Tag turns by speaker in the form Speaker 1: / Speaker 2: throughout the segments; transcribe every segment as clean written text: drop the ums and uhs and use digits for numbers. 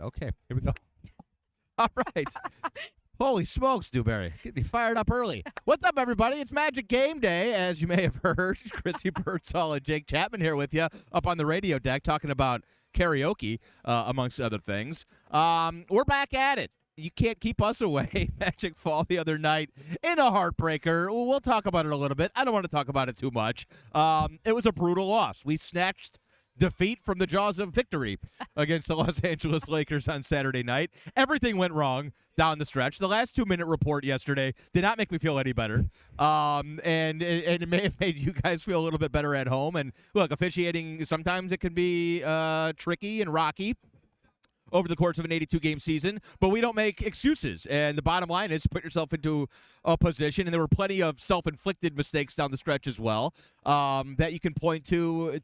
Speaker 1: Okay, here we go. All right. Holy smokes, Dewberry. Get me fired up early. What's up, everybody? It's Magic Game Day, as you may have heard. Chrissy Birdsall and Jake Chapman here with you up on the radio deck talking about karaoke, amongst other things. We're back at it. You can't keep us away. Magic fall the other night in a heartbreaker. We'll talk about it a little bit. I don't want to talk about it too much. It was a brutal loss. We snatched defeat from the jaws of victory against the Los Angeles Lakers on Saturday night. Everything went wrong down the stretch. The last 2-minute report yesterday did not make me feel any better. And it may have made you guys feel a little bit better at home. And look, officiating, sometimes it can be tricky and rocky over the course of an 82-game season, but we don't make excuses. And the bottom line is put yourself into a position, and there were plenty of self-inflicted mistakes down the stretch as well that you can point to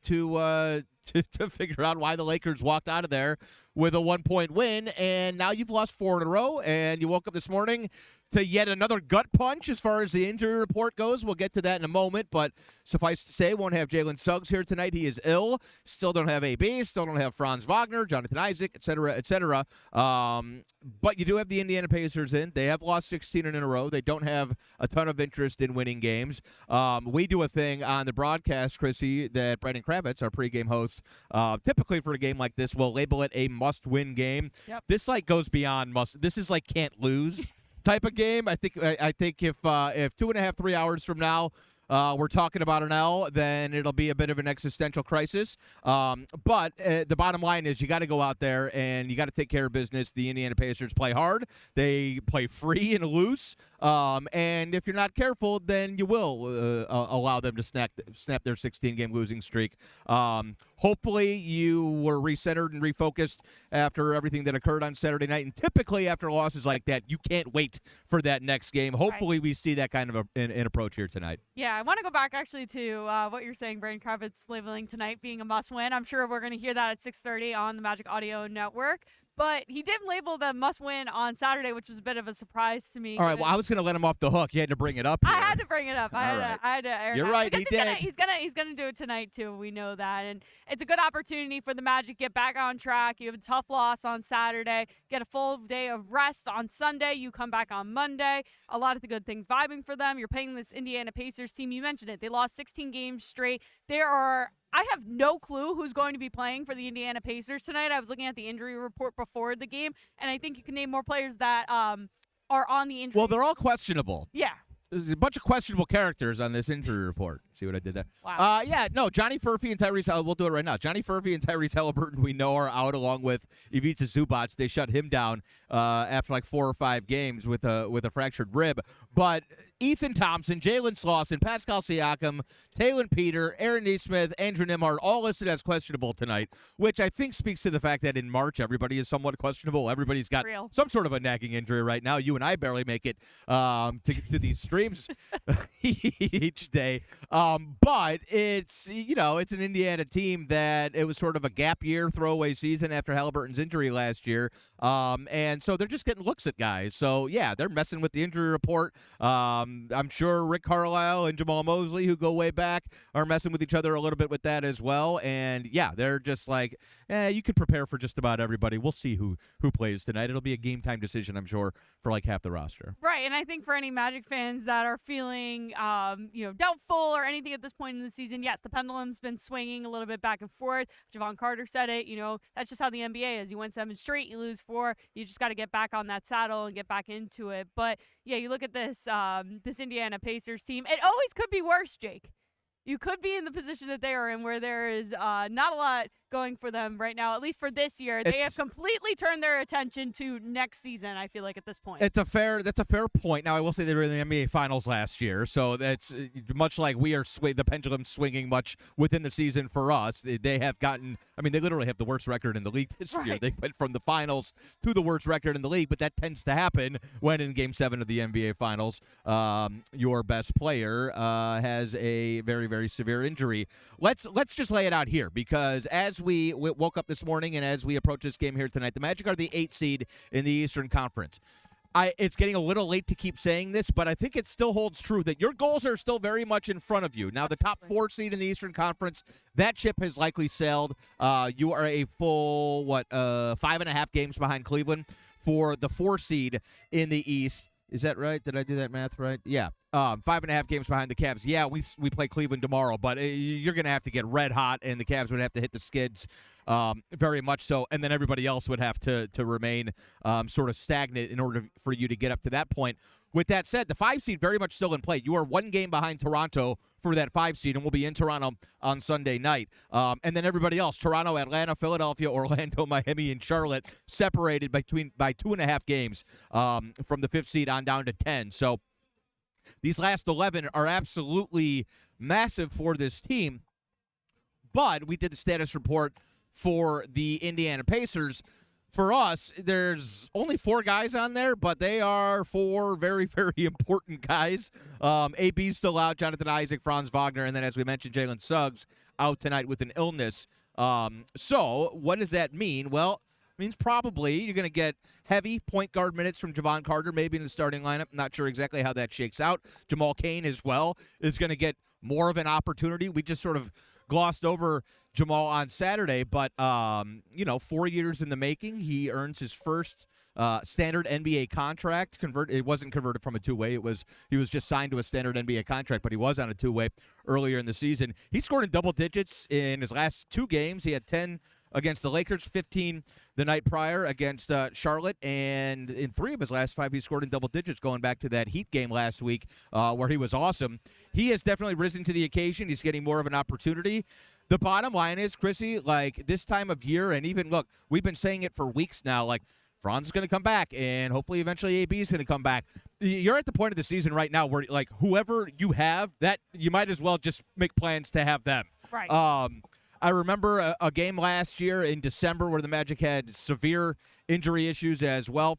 Speaker 1: figure out why the Lakers walked out of there with a 1-point win. And now you've lost 4 in a row, and you woke up this morning to yet another gut punch as far as the injury report goes. We'll get to that in a moment, but suffice to say, won't have Jalen Suggs here tonight. He is ill. Still don't have AB. Still don't have Franz Wagner, Jonathan Isaac, et cetera, et cetera. But you do have the Indiana Pacers in. They have lost 16 in a row. They don't have a ton of interest in winning games. We do a thing on the broadcast, Chrissy, that Brandon Kravitz, our pregame host, typically for a game like this, will label it a must-win game.
Speaker 2: Yep.
Speaker 1: This goes beyond must. This is can't lose type of game. I think if 2.5, 3 hours from now we're talking about an L, then it'll be a bit of an existential crisis. But the bottom line is you got to go out there and you got to take care of business. The Indiana Pacers play hard. They play free and loose. And if you're not careful, then you will allow them to snap their 16-game losing streak. Hopefully you were recentered and refocused after everything that occurred on Saturday night. And typically after losses like that, you can't wait for that next game. Hopefully we see that kind of an approach here tonight.
Speaker 2: Yeah, I want to go back actually to what you're saying, Brandon Kravitz labeling tonight being a must-win. I'm sure we're going to hear that at 6:30 on the Magic Audio Network. But he did label the must-win on Saturday, which was a bit of a surprise to me.
Speaker 1: All right, well, I was going to let him off the hook. You had to bring it up here.
Speaker 2: I had to bring it up. I had to air it
Speaker 1: You're
Speaker 2: out.
Speaker 1: right,
Speaker 2: Because
Speaker 1: he did.
Speaker 2: He's gonna do it tonight too. We know that, and it's a good opportunity for the Magic to get back on track. You have a tough loss on Saturday, get a full day of rest on Sunday. You come back on Monday. A lot of the good things vibing for them. You're playing this Indiana Pacers team. You mentioned it. They lost 16 games straight. I have no clue who's going to be playing for the Indiana Pacers tonight. I was looking at the injury report before the game, and I think you can name more players that are on the injury.
Speaker 1: Well, they're all questionable.
Speaker 2: Yeah.
Speaker 1: There's a bunch of questionable characters on this injury report. See what I did there?
Speaker 2: Wow.
Speaker 1: Johnny Furphy and Tyrese, we'll do it right now. Johnny Furphy and Tyrese Halliburton, we know, are out along with Ivica Zubac. They shut him down after 4 or 5 games with a fractured rib. But Ethan Thompson, Jalen Slauson, Pascal Siakam, Taylor Peter, Aaron Nesmith, Andrew Nimhart, all listed as questionable tonight, which I think speaks to the fact that in March, everybody is somewhat questionable. Everybody's got some sort of a nagging injury right now. You and I barely make it to these streams each day. But it's an Indiana team that it was sort of a gap year, throwaway season after Halliburton's injury last year. And so they're just getting looks at guys. So, yeah, they're messing with the injury report. I'm sure Rick Carlisle and Jamal Mosley, who go way back, are messing with each other a little bit with that as well. And, yeah, they're just you can prepare for just about everybody. We'll see who plays tonight. It'll be a game-time decision, I'm sure, for half the roster.
Speaker 2: Right, and I think for any Magic fans that are feeling, doubtful or anything at this point in the season, yes, the pendulum's been swinging a little bit back and forth. Javon Carter said it. That's just how the NBA is. You win 7 straight, you lose 4. You just got to get back on that saddle and get back into it. But yeah, you look at this Indiana Pacers team. It always could be worse, Jake. You could be in the position that they are in, where there is not a lot going for them right now, at least for this year. They have completely turned their attention to next season, I feel like, at this point.
Speaker 1: That's a fair point. Now, I will say they were in the NBA Finals last year, so that's much like we are the pendulum swinging much within the season for us. They have gotten – they literally have the worst record in the league this year. They went from the Finals to the worst record in the league, but that tends to happen when in Game 7 of the NBA Finals, your best player has a very, very severe injury. Let's just lay it out here, because as we woke up this morning and as we approach this game here tonight, the Magic are the 8th seed in the Eastern Conference. It's getting a little late to keep saying this, but I think it still holds true that your goals are still very much in front of you. Now, the top 4 seed in the Eastern Conference, that ship has likely sailed. You are a full, 5.5 games behind Cleveland for the 4 seed in the East. Is that right? Did I do that math right? Yeah. 5.5 games behind the Cavs. Yeah, we play Cleveland tomorrow, but you're going to have to get red hot, and the Cavs would have to hit the skids very much so, and then everybody else would have to remain sort of stagnant in order for you to get up to that point. With that said, the 5 seed very much still in play. You are 1 game behind Toronto for that 5 seed, and we'll be in Toronto on Sunday night. And then everybody else, Toronto, Atlanta, Philadelphia, Orlando, Miami, and Charlotte, separated by 2.5 games from the 5th seed on down to 10. So these last 11 are absolutely massive for this team. But we did the status report for the Indiana Pacers. For us, there's only 4 guys on there, but they are 4 very, very important guys. AB's still out, Jonathan Isaac, Franz Wagner, and then, as we mentioned, Jalen Suggs out tonight with an illness. So what does that mean? Well, it means probably you're going to get heavy point guard minutes from Javon Carter, maybe in the starting lineup. Not sure exactly how that shakes out. Jamal Cain as well is going to get more of an opportunity. We just sort of glossed over Jamal on Saturday, but 4 years in the making. He earns his first standard NBA contract. It wasn't converted from a two-way. He was just signed to a standard NBA contract, but he was on a two-way earlier in the season. He scored in double digits in his last 2 games. He had 10 against the Lakers, 15 the night prior against Charlotte, and in 3 of his last 5, he scored in double digits going back to that Heat game last week where he was awesome. He has definitely risen to the occasion. He's getting more of an opportunity. The bottom line is, Chrissy, like this time of year, and even, look, we've been saying it for weeks now, like Franz is going to come back, and hopefully eventually AB is going to come back. You're at the point of the season right now where, like, whoever you have, that you might as well just make plans to have them.
Speaker 2: Right.
Speaker 1: I remember a game last year in December where the Magic had severe injury issues as well.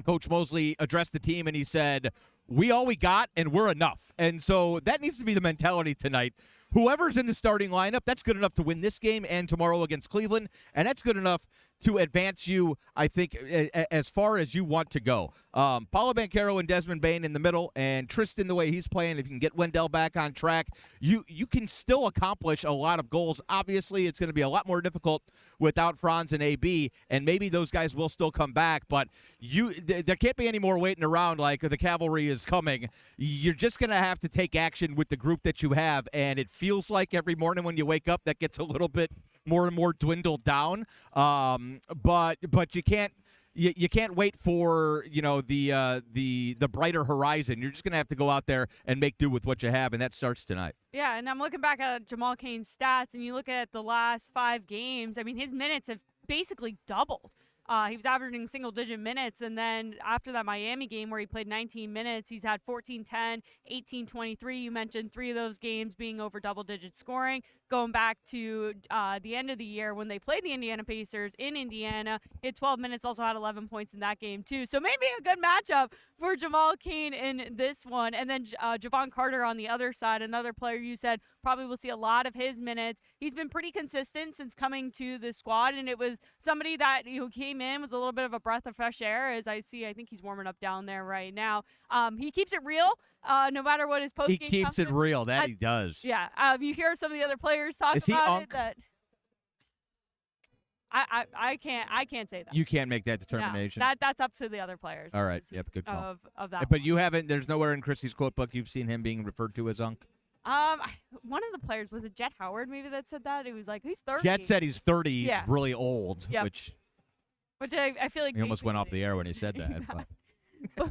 Speaker 1: Coach Mosley addressed the team, and he said, we all we got, and we're enough. And so that needs to be the mentality tonight. Whoever's in the starting lineup, that's good enough to win this game and tomorrow against Cleveland, and that's good enough to advance you, I think, as far as you want to go. Paolo Banchero and Desmond Bane in the middle, and Tristan, the way he's playing, if you can get Wendell back on track, you can still accomplish a lot of goals. Obviously, it's going to be a lot more difficult without Franz and AB, and maybe those guys will still come back, but there can't be any more waiting around like the cavalry is coming. You're just going to have to take action with the group that you have, and it feels like every morning when you wake up that gets a little bit more and more dwindled down. But you can't wait for the brighter horizon. You're just gonna have to go out there and make do with what you have, and that starts tonight.
Speaker 2: Yeah, and I'm looking back at Jamal Cain's stats, and you look at the last 5 games. I mean, his minutes have basically doubled. He was averaging single-digit minutes, and then after that Miami game where he played 19 minutes, he's had 14-10, 18-23. You mentioned 3 of those games being over double-digit scoring. Going back to the end of the year when they played the Indiana Pacers in Indiana, he had 12 minutes, also had 11 points in that game too. So maybe a good matchup for Jamal Cain in this one. And then Javon Carter on the other side, another player you said probably will see a lot of his minutes. He's been pretty consistent since coming to the squad, and it was somebody that came in, was a little bit of a breath of fresh air. As I see, I think he's warming up down there right now. He keeps it real. No matter what his post-game
Speaker 1: He keeps it real. That he does.
Speaker 2: Yeah. You hear some of the other players talk about it. That I can't say that.
Speaker 1: You can't make that determination.
Speaker 2: No, that's up to the other players.
Speaker 1: All right. Yep. Good call.
Speaker 2: Of that.
Speaker 1: But you haven't. There's nowhere in Christie's quote book you've seen him being referred to as Unk.
Speaker 2: One of the players, was it Jet Howard maybe that said that? It was like, he's 30.
Speaker 1: Jet said he's 30. He's really old.
Speaker 2: Yep.
Speaker 1: Which
Speaker 2: I feel like
Speaker 1: he almost went off the air when he said that.
Speaker 2: But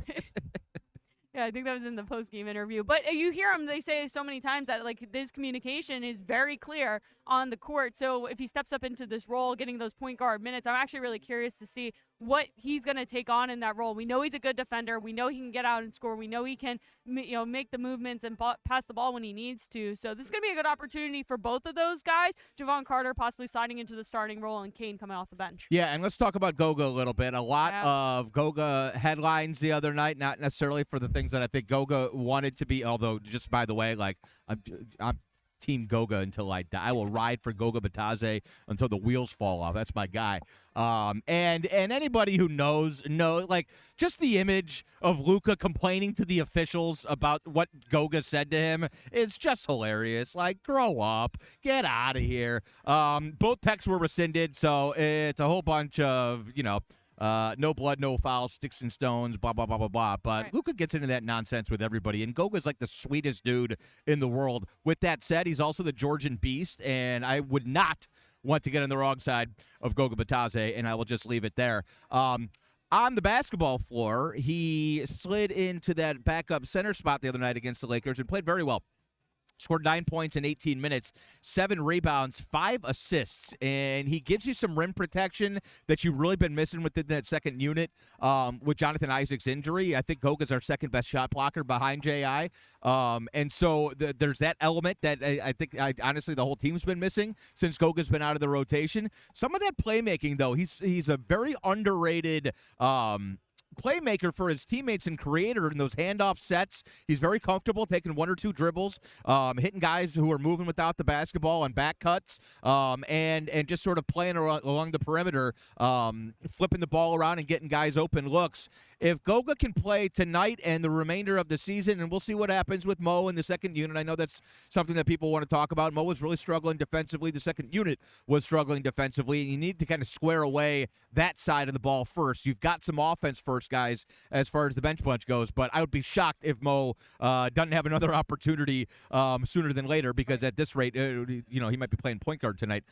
Speaker 2: yeah, I think that was in the post-game interview. But you hear him, they say so many times that, like, this communication is very clear on the court. So if he steps up into this role, getting those point guard minutes, I'm actually really curious to see what he's going to take on in that role. We know he's a good defender. We know he can get out and score. We know he can, make the movements and pass the ball when he needs to. So this is going to be a good opportunity for both of those guys. Javon Carter possibly sliding into the starting role and Cain coming off the bench.
Speaker 1: Yeah, and let's talk about Goga a little bit. A lot of Goga headlines the other night, not necessarily for the things that I think Goga wanted to be, although just by the way, like I'm Team Goga until I die. I will ride for Goga Batadze until the wheels fall off. That's my guy. And anybody who knows, like, just the image of Luka complaining to the officials about what Goga said to him is just hilarious. Like, grow up, get out of here. Both texts were rescinded, so it's a whole bunch of, no blood, no foul, sticks and stones, blah, blah, blah, blah, blah. But
Speaker 2: Right.
Speaker 1: Luka gets into that nonsense with everybody, and Goga's like the sweetest dude in the world. With that said, he's also the Georgian beast, and I would not want to get on the wrong side of Goga Batadze, and I will just leave it there. On the basketball floor, he slid into that backup center spot the other night against the Lakers and played very well. Scored 9 points in 18 minutes, 7 rebounds, 5 assists, and he gives you some rim protection that you've really been missing within that second unit with Jonathan Isaac's injury. I think Goga's our second best shot blocker behind J.I., and so there's that element that I think honestly the whole team's been missing since Goga's been out of the rotation. Some of that playmaking, though, he's a very underrated playmaker for his teammates and creator in those handoff sets. He's very comfortable taking 1 or 2 dribbles, hitting guys who are moving without the basketball on back cuts, and just sort of playing along the perimeter, flipping the ball around and getting guys open looks. If Goga can play tonight and the remainder of the season, and we'll see what happens with Mo in the second unit. I know that's something that people want to talk about. Mo was really struggling defensively. The second unit was struggling defensively, and you need to kind of square away that side of the ball first. You've got some offense first, guys, as far as the bench bunch goes, but I would be shocked if Mo doesn't have another opportunity sooner than later, because at this rate, he might be playing point guard tonight.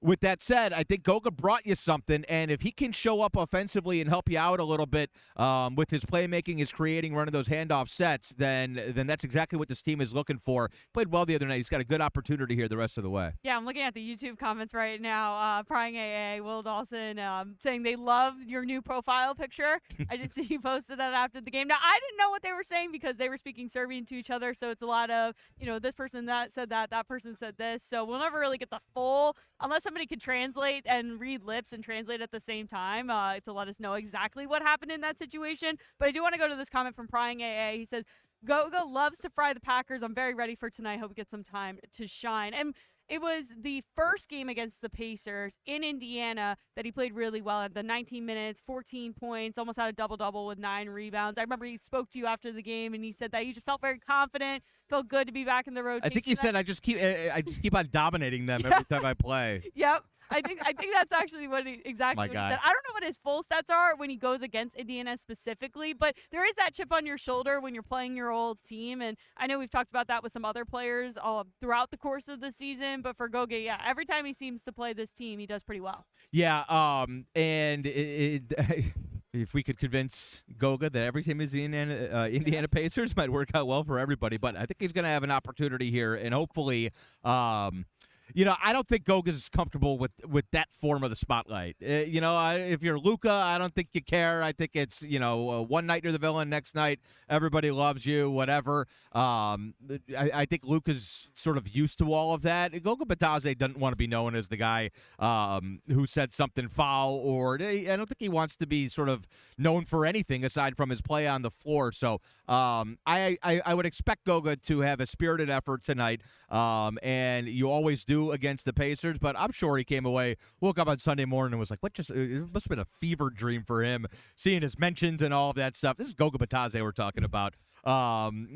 Speaker 1: With that said, I think Goga brought you something, and if he can show up offensively and help you out a little bit with his playmaking, his creating, running those handoff sets, then that's exactly what this team is looking for. Played well the other night. He's got a good opportunity here the rest of the way.
Speaker 2: Yeah, I'm looking at the YouTube comments right now. Prying AA, Will Dawson, saying they love your new profile picture. I did see you posted that after the game. Now, I didn't know what they were saying because they were speaking Serbian to each other, so it's a lot of, this person that said that person said this. So we'll never really get the full, unless somebody could translate and read lips and translate at the same time to let us know exactly what happened in that situation. But I do want to go to this comment from Prying AA. He says, Goga loves to fry the Packers. I'm very ready for tonight. Hope we get some time to shine. And it was the first game against the Pacers in Indiana that he played really well at the 19 minutes, 14 points, almost had a double-double with 9 rebounds. I remember he spoke to you after the game, and he said that he just felt very confident, felt good to be back in the rotation.
Speaker 1: I think he said, I just keep on dominating them every time I play.
Speaker 2: Yep. I think that's actually what exactly what he said. I don't know what his full stats are when he goes against Indiana specifically, but there is that chip on your shoulder when you're playing your old team, and I know we've talked about that with some other players throughout the course of the season, but for Goga, yeah, every time he seems to play this team, he does pretty well.
Speaker 1: Yeah, and if we could convince Goga that every team is the Indiana Pacers, might work out well for everybody, but I think he's going to have an opportunity here, and hopefully I don't think Goga's comfortable with that form of the spotlight. If you're Luka, I don't think you care. I think it's, one night you're the villain, next night everybody loves you, whatever. I think Luka's sort of used to all of that. Goga Batadze doesn't want to be known as the guy who said something foul, or I don't think he wants to be sort of known for anything aside from his play on the floor. So I would expect Goga to have a spirited effort tonight, and you always do against the Pacers, but I'm sure he came away, woke up on Sunday morning and was like, it must have been a fever dream for him, seeing his mentions and all of that stuff. This is Goga Batadze we're talking about.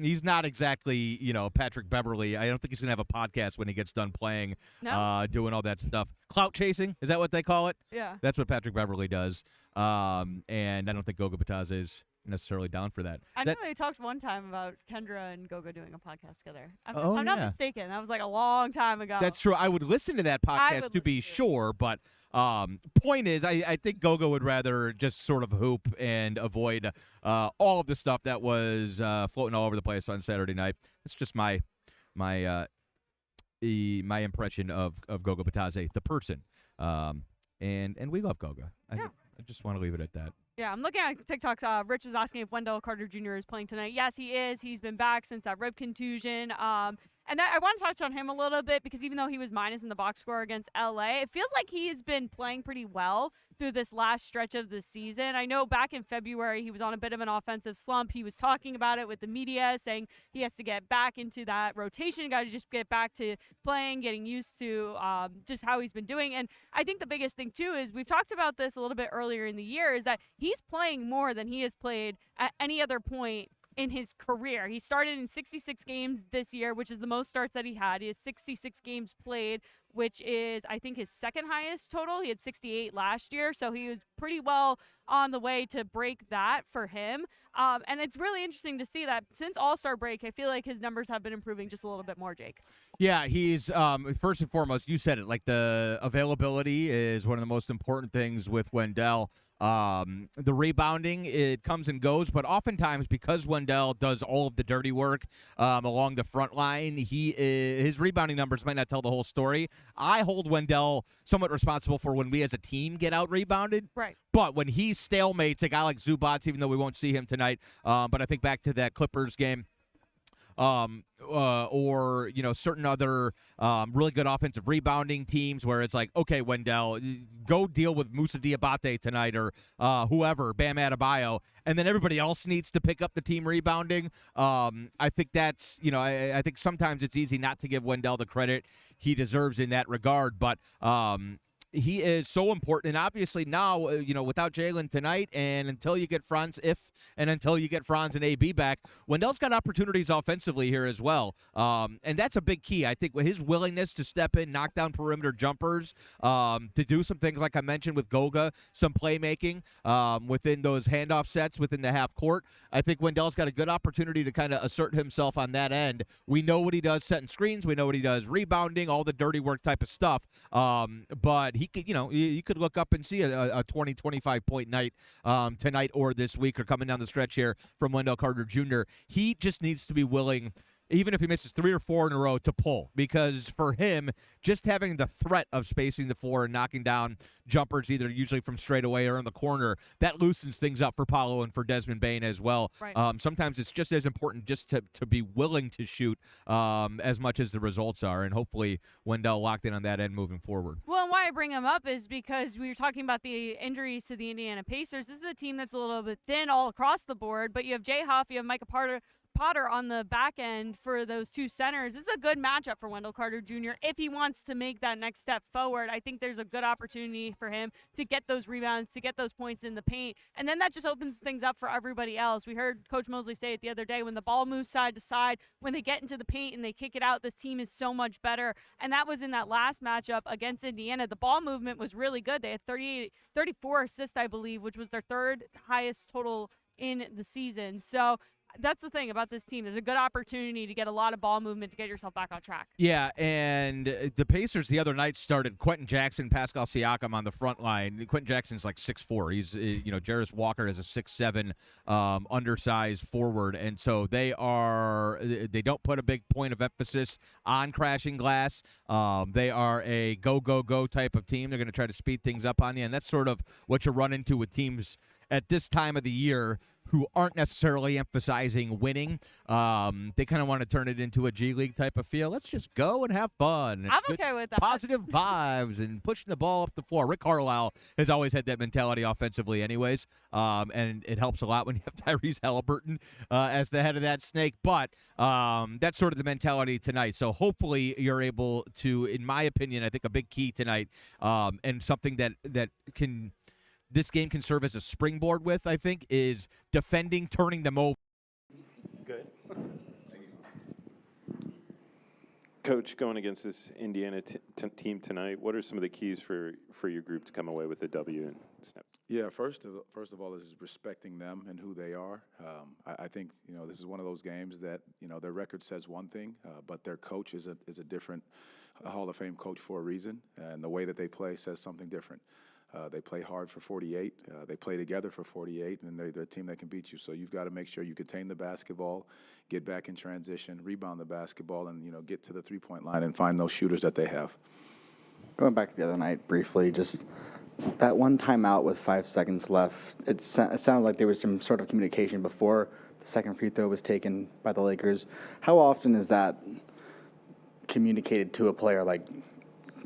Speaker 1: He's not exactly, Patrick Beverly. I don't think he's going to have a podcast when he gets done playing, doing all that stuff. Clout chasing, is that what they call it?
Speaker 2: Yeah.
Speaker 1: That's what Patrick Beverly does. And I don't think Goga Batadze is necessarily down for that.
Speaker 2: I know they talked one time about Kendra and Goga doing a podcast together. I'm not mistaken. That was like a long time ago.
Speaker 1: That's true. I would listen to that podcast to be sure, but point is, I think Goga would rather just sort of hoop and avoid all of the stuff that was floating all over the place on Saturday night. It's just my impression of Goga Batadze, the person. And we love Goga.
Speaker 2: Yeah.
Speaker 1: I just want to leave it at that.
Speaker 2: Yeah, I'm looking at TikToks. Rich was asking if Wendell Carter Jr. is playing tonight. Yes, he is. He's been back since that rib contusion. And I want to touch on him a little bit because even though he was minus in the box score against LA, it feels like he's been playing pretty well through this last stretch of the season. I know back in February he was on a bit of an offensive slump. He was talking about it with the media, saying he has to get back into that rotation, got to just get back to playing, getting used to just how he's been doing. And I think the biggest thing too is we've talked about this a little bit earlier in the year, is that he's playing more than he has played at any other point in his career. He started in 66 games this year, which is the most starts that he had. He has 66 games played, which is, I think, his second highest total. He had 68 last year, so he was pretty well on the way to break that for him. And it's really interesting to see that since All-Star break, I feel like his numbers have been improving just a little bit more, Jake.
Speaker 1: Yeah, he's first and foremost, you said it, like the availability is one of the most important things with Wendell. The rebounding, it comes and goes, but oftentimes because Wendell does all of the dirty work along the front line, his rebounding numbers might not tell the whole story. I hold Wendell somewhat responsible for when we as a team get out rebounded.
Speaker 2: Right.
Speaker 1: But when he stalemates a guy like Zubats, even though we won't see him tonight, but I think back to that Clippers game, or certain other really good offensive rebounding teams where it's like, okay, Wendell, go deal with Moussa Diabate tonight, or whoever, Bam Adebayo, and then everybody else needs to pick up the team rebounding. I think that's, I think sometimes it's easy not to give Wendell the credit he deserves in that regard, but he is so important, and obviously now, without Jalen tonight, and until you get Franz and AB back, Wendell's got opportunities offensively here as well, and that's a big key. I think with his willingness to step in, knock down perimeter jumpers, to do some things like I mentioned with Goga, some playmaking within those handoff sets within the half court. I think Wendell's got a good opportunity to kind of assert himself on that end. We know what he does setting screens, we know what he does rebounding, all the dirty work type of stuff, but he could, you could look up and see a 20, 25-point night tonight or this week or coming down the stretch here from Wendell Carter Jr. He just needs to be willing, even if he misses 3 or 4 in a row, to pull, because for him, just having the threat of spacing the floor and knocking down jumpers, either usually from straight away or in the corner, that loosens things up for Paolo and for Desmond Bane as well.
Speaker 2: Right.
Speaker 1: Sometimes it's just as important just to be willing to shoot as much as the results are, and hopefully Wendell locked in on that end moving forward.
Speaker 2: Well, and why I bring him up is because we were talking about the injuries to the Indiana Pacers. This is a team that's a little bit thin all across the board, but you have Jay Huff, you have Micah Potter on the back end for those two centers. This is a good matchup for Wendell Carter Jr. if he wants to make that next step forward. I think there's a good opportunity for him to get those rebounds, to get those points in the paint, and then that just opens things up for everybody else. We heard Coach Mosley say it the other day, when the ball moves side to side, when they get into the paint and they kick it out, this team is so much better, and that was in that last matchup against Indiana. The ball movement was really good. They had 34 assists, I believe, which was their third highest total in the season. So that's the thing about this team. There's a good opportunity to get a lot of ball movement to get yourself back on track. Yeah,
Speaker 1: and the Pacers the other night started Quentin Jackson, Pascal Siakam on the front line. Quentin Jackson's like 6'4". He's, Jarris Walker is a 6'7", undersized forward, and so they don't put a big point of emphasis on crashing glass. They are a go type of team. They're going to try to speed things up on you, and that's sort of what you run into with teams at this time of the year who aren't necessarily emphasizing winning. They kind of want to turn it into a G League type of feel. Let's just go and have fun.
Speaker 2: I'm okay with that.
Speaker 1: Positive vibes and pushing the ball up the floor. Rick Carlisle has always had that mentality offensively anyways, and it helps a lot when you have Tyrese Halliburton as the head of that snake. But that's sort of the mentality tonight. So hopefully you're able to, in my opinion, I think a big key tonight, and something that this game can serve as a springboard with, I think, is defending, turning them over.
Speaker 3: Good. Coach, going against this Indiana team tonight, what are some of the keys for your group to come away with a W and snap?
Speaker 4: Yeah, first of all is respecting them and who they are. I think this is one of those games that their record says one thing, but their coach is a different Hall of Fame coach for a reason, and the way that they play says something different. They play hard for 48. They play together for 48, and they're a team that can beat you. So you've got to make sure you contain the basketball, get back in transition, rebound the basketball, and get to the three-point line and find those shooters that they have.
Speaker 5: Going back to the other night briefly, just that one timeout with 5 seconds left, it sounded like there was some sort of communication before the second free throw was taken by the Lakers. How often is that communicated to a player? Like,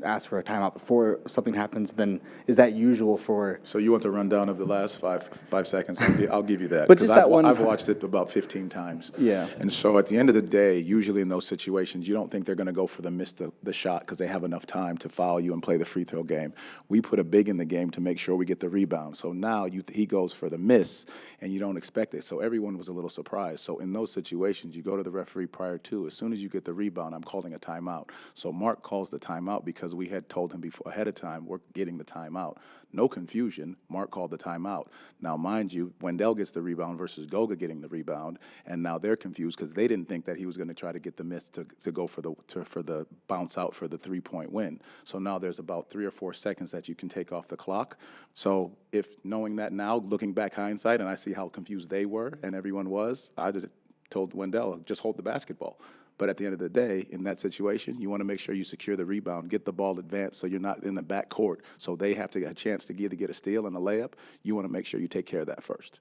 Speaker 5: ask for a timeout before something happens, then is that usual for?
Speaker 4: So you want the rundown of the last 5 seconds? I'll give you that.
Speaker 5: But just
Speaker 4: 'cause
Speaker 5: that one.
Speaker 4: I've watched it about 15 times.
Speaker 5: Yeah.
Speaker 4: And so at the end of the day, usually in those situations, you don't think they're going to go for the shot because they have enough time to foul you and play the free throw game. We put a big in the game to make sure we get the rebound. So now he goes for the miss, and you don't expect it. So everyone was a little surprised. So in those situations, you go to the referee prior to. As soon as you get the rebound, I'm calling a timeout. So Mark calls the timeout because we had told him before ahead of time we're getting the timeout. No confusion. Mark called the timeout. Now, mind you, Wendell gets the rebound versus Goga getting the rebound, and now they're confused because they didn't think that he was going to try to get the miss to go for the bounce out for the 3-point win. So now there's about 3 or 4 seconds that you can take off the clock. So if knowing that now, looking back hindsight, and I see how confused they were and everyone was, I just told Wendell, just hold the basketball. But at the end of the day, in that situation, you want to make sure you secure the rebound, get the ball advanced so you're not in the back court. So they have to get a chance to either get a steal and a layup. You want to make sure you take care of that first.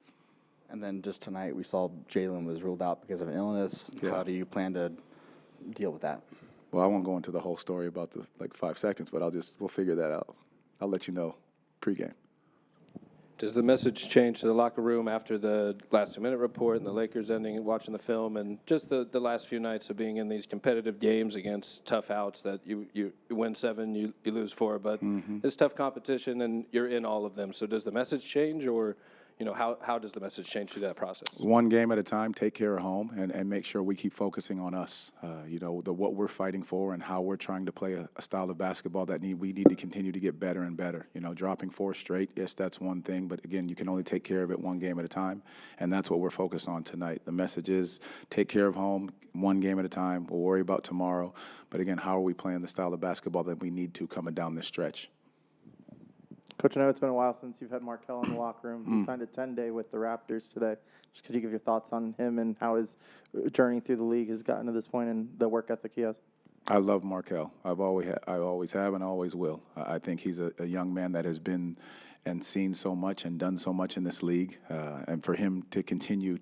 Speaker 5: And then just tonight, we saw Jalen was ruled out because of an illness.
Speaker 4: Yeah.
Speaker 5: How do you plan to deal with that?
Speaker 4: Well, I won't go into the whole story about the 5 seconds, but we'll figure that out. I'll let you know pregame.
Speaker 6: Does the message change to the locker room after the last 2-minute report and the Lakers ending and watching the film and just the last few nights of being in these competitive games against tough outs that you win 7, you lose 4, but it's tough competition and you're in all of them. So does the message change or, how does the message change through that process?
Speaker 4: One game at a time, take care of home, and make sure we keep focusing on us. What we're fighting for and how we're trying to play a style of basketball that we need to continue to get better and better. Dropping 4 straight, yes, that's one thing, but again, you can only take care of it one game at a time, and that's what we're focused on tonight. The message is take care of home, one game at a time. We'll worry about tomorrow, but again, how are we playing the style of basketball that we need to coming down this stretch?
Speaker 7: Coach, I know it's been a while since you've had Markelle in the locker room. He signed a 10-day with the Raptors today. Just could you give your thoughts on him and how his journey through the league has gotten to this point and the work ethic he has?
Speaker 4: I love Markelle. I always have and always will. I think he's a young man that has been and seen so much and done so much in this league, and for him to continue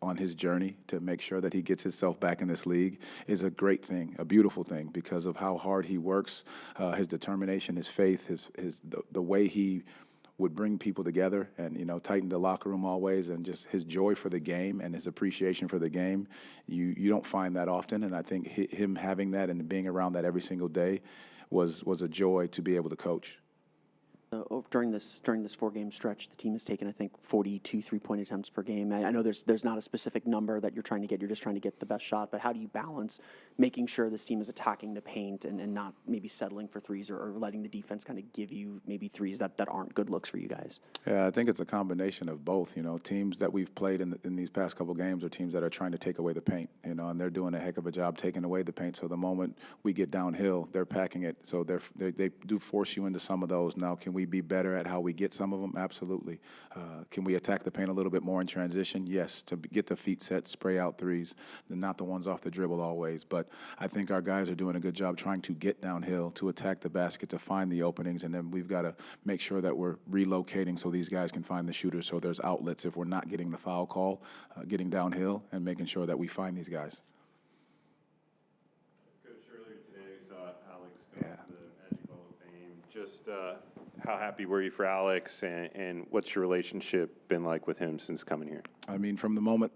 Speaker 4: on his journey to make sure that he gets himself back in this league is a great thing, a beautiful thing, because of how hard he works, his determination, his faith, the way he would bring people together and tighten the locker room always, and just his joy for the game and his appreciation for the game. You don't find that often, and I think him having that and being around that every single day was a joy to be able to coach.
Speaker 8: During this 4-game stretch, the team has taken, I think, 42 3-point attempts per game. I know there's not a specific number that you're trying to get. You're just trying to get the best shot. But how do you balance making sure this team is attacking the paint and not maybe settling for threes or letting the defense kind of give you maybe threes that aren't good looks for you guys?
Speaker 4: Yeah, I think it's a combination of both. Teams that we've played in these past couple games are teams that are trying to take away the paint, and they're doing a heck of a job taking away the paint. So the moment we get downhill, they're packing it. So they do force you into some of those. Now, can we be better at how we get some of them? Absolutely. Can we attack the paint a little bit more in transition? Yes, to get the feet set, spray out threes, not the ones off the dribble always. But I think our guys are doing a good job trying to get downhill, to attack the basket, to find the openings, and then we've got to make sure that we're relocating so these guys can find the shooters, so there's outlets if we're not getting the foul call, getting downhill, and making sure that we find these guys.
Speaker 3: Coach, earlier today we saw Alex go to the Magic Hall of Fame. Just how happy were you for Alex, and what's your relationship been like with him since coming here?
Speaker 4: I mean, from the moment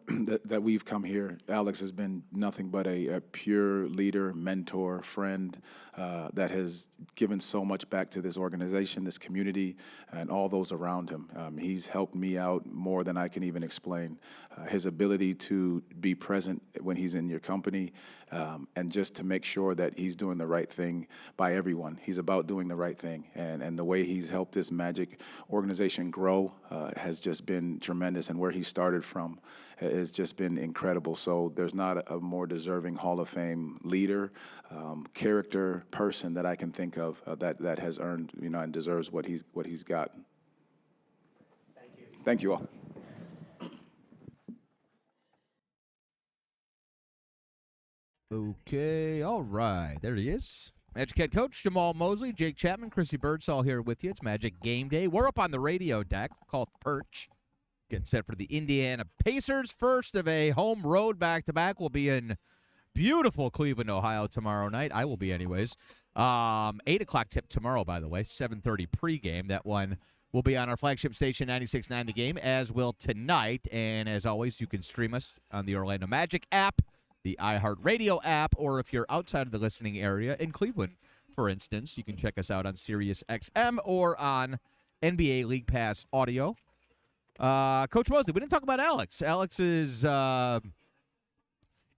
Speaker 4: that we've come here, Alex has been nothing but a pure leader, mentor, friend that has given so much back to this organization, this community, and all those around him. He's helped me out more than I can even explain. His ability to be present when he's in your company, and just to make sure that he's doing the right thing by everyone. He's about doing the right thing, and the way he's helped this Magic organization grow has just been tremendous, and where he started from has just been incredible. So there's not a more deserving Hall of Fame leader, character, person that I can think of that has earned, and deserves what he's gotten.
Speaker 8: Thank you.
Speaker 4: Thank you all.
Speaker 1: Okay, all right. There he is. Magic head coach Jamal Mosley, Jake Chapman, Chrissy Birdsall here with you. It's Magic Game Day. We're up on the radio deck. We'll call it Perch. Getting set for the Indiana Pacers. First of a home road back-to-back will be in beautiful Cleveland, Ohio tomorrow night. I will be anyways. 8 o'clock tip tomorrow, by the way, 7:30 pregame. That one will be on our flagship station, 96.9 The Game, as will tonight. And as always, you can stream us on the Orlando Magic app, the iHeartRadio app, or if you're outside of the listening area in Cleveland, for instance, you can check us out on Sirius XM or on NBA League Pass audio. Coach Mosley, we didn't talk about Alex. Alex's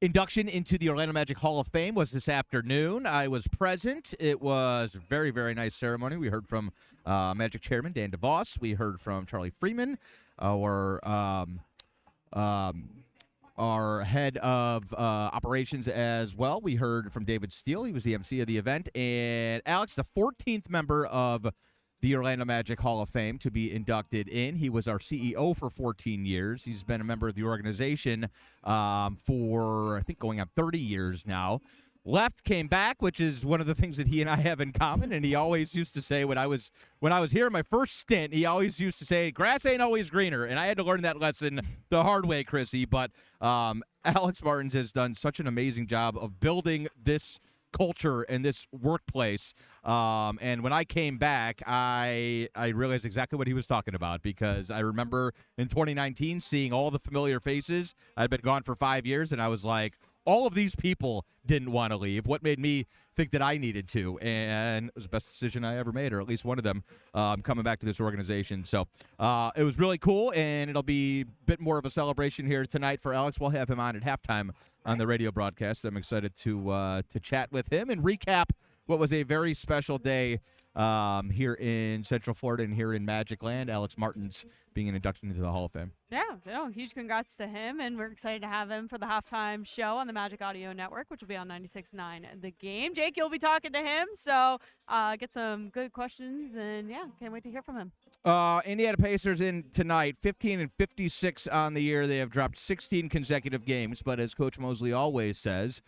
Speaker 1: induction into the Orlando Magic Hall of Fame was this afternoon. I was present. It was a very, very nice ceremony. We heard from Magic Chairman Dan DeVos. We heard from Charlie Freeman, our head of operations as well. We heard from David Steele. He was the MC of the event. And Alex, the 14th member of the Orlando Magic Hall of Fame to be inducted in. He was our CEO for 14 years. He's been a member of the organization for, I think, going on 30 years now. Left, came back, which is one of the things that he and I have in common. And he always used to say, when I was here in my first stint, he always used to say, grass ain't always greener. And I had to learn that lesson the hard way, Chrissy. But Alex Martins has done such an amazing job of building this culture and this workplace. And when I came back, I realized exactly what he was talking about, because I remember in 2019 seeing all the familiar faces. I'd been gone for 5 years, and I was like, all of these people didn't want to leave. What made me think that I needed to? And it was the best decision I ever made, or at least one of them, coming back to this organization. So it was really cool, and it'll be a bit more of a celebration here tonight for Alex. We'll have him on at halftime on the radio broadcast. I'm excited to chat with him and recap what was a very special day here in Central Florida and here in Magic Land. Alex Martins being an induction into the Hall of Fame.
Speaker 2: Yeah, huge congrats to him, and we're excited to have him for the halftime show on the Magic Audio Network, which will be on 96.9 The Game. Jake, you'll be talking to him, so get some good questions, and yeah, can't wait to hear from him.
Speaker 1: Indiana Pacers in tonight, 15-56 on the year. They have dropped 16 consecutive games, but as Coach Mosley always says,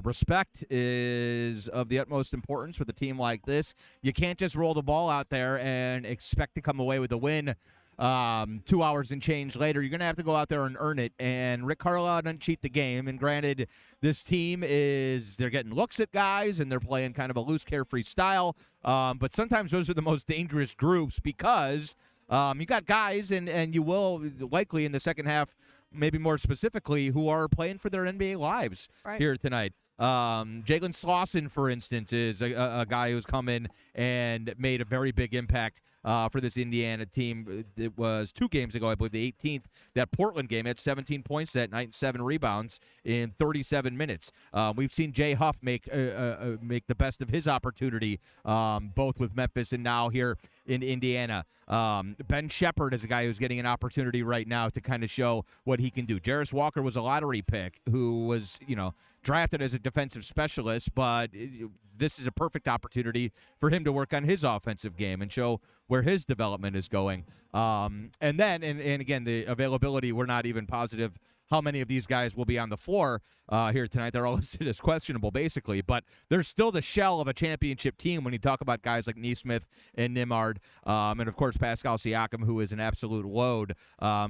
Speaker 1: respect is of the utmost importance with a team like this. You can't just roll the ball out there and expect to come away with a win 2 hours and change later. You're going to have to go out there and earn it. And Rick Carlisle doesn't cheat the game. And granted, this team they're getting looks at guys, and they're playing kind of a loose, carefree style. But sometimes those are the most dangerous groups, because you got guys, and you will likely in the second half, maybe more specifically, who are playing for their NBA lives here tonight. Jalen Slauson, for instance, is a guy who's come in and made a very big impact for this Indiana team. It was 2 games ago, I believe, the 18th, that Portland game, had 17 points that night and 7 rebounds in 37 minutes. We've seen Jay Huff make the best of his opportunity, both with Memphis and now here in Indiana. Ben Shepherd is a guy who's getting an opportunity right now to kind of show what he can do. Jarris Walker was a lottery pick who was, drafted as a defensive specialist, but this is a perfect opportunity for him to work on his offensive game and show where his development is going. And again, the availability, we're not even positive how many of these guys will be on the floor here tonight. They're all listed as questionable, basically. But there's still the shell of a championship team when you talk about guys like Nesmith and Nimard, and, of course, Pascal Siakam, who is an absolute load.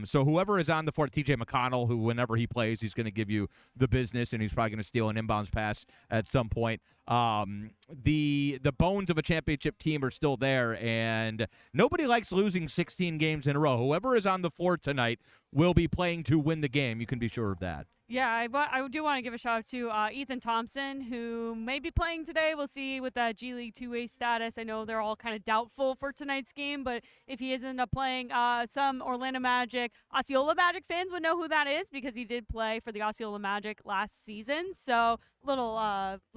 Speaker 1: So whoever is on the floor, TJ McConnell, who whenever he plays, he's going to give you the business, and he's probably going to steal an inbounds pass at some point. The bones of a championship team are still there, and nobody likes losing 16 games in a row. Whoever is on the floor tonight will be playing to win the game. You can be sure of that.
Speaker 2: Yeah, I do want to give a shout out to Ethan Thompson, who may be playing today. We'll see with that G League 2A status. I know they're all kind of doubtful for tonight's game, but if he isn't up playing, some Orlando Magic, Osceola Magic fans would know who that is, because he did play for the Osceola Magic last season. So little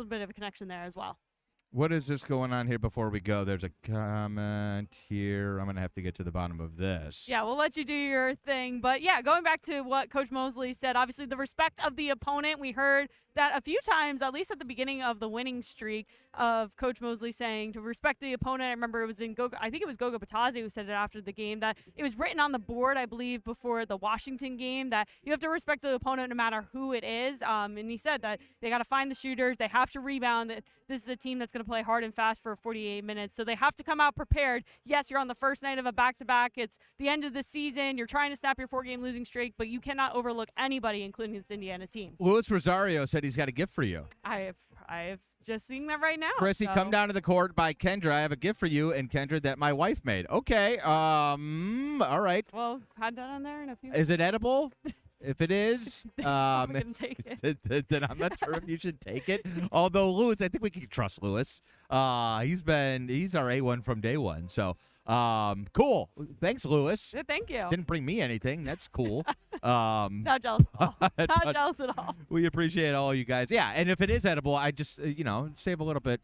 Speaker 2: bit of a connection there as well.
Speaker 1: What is this going on here before we go? There's a comment here. I'm going to have to get to the bottom of this.
Speaker 2: Yeah, we'll let you do your thing. But, yeah, going back to what Coach Mosley said, obviously the respect of the opponent. We heard that a few times, at least at the beginning of the winning streak, of Coach Mosley saying to respect the opponent. I remember it was I think it was Goga Batazzi who said it after the game, that it was written on the board, I believe, before the Washington game, that you have to respect the opponent no matter who it is. And he said that they got to find the shooters. They have to rebound. This is a team that's going to play hard and fast for 48 minutes. So they have to come out prepared. Yes, you're on the first night of a back-to-back. It's the end of the season. You're trying to snap your 4-game losing streak, but you cannot overlook anybody, including this Indiana team.
Speaker 1: Luis Rosario said Somebody's got a gift for you.
Speaker 2: I have just seen that right now.
Speaker 1: Chrissy,
Speaker 2: so.
Speaker 1: come down to the court by Kendra. I have a gift for you and Kendra that my wife made. Okay. All right.
Speaker 2: Well, had that on there, and if you
Speaker 1: Is it edible? If it is,
Speaker 2: I'm gonna take it.
Speaker 1: then I'm not sure if you should take it. Although Lewis, I think we can trust Lewis. He's our A1 from day one. So cool. Thanks, Lewis.
Speaker 2: Yeah, thank you.
Speaker 1: Didn't bring me anything. That's cool.
Speaker 2: Not jealous at all. Not jealous at all.
Speaker 1: We appreciate all you guys. Yeah, and if it is edible, I just save a little bit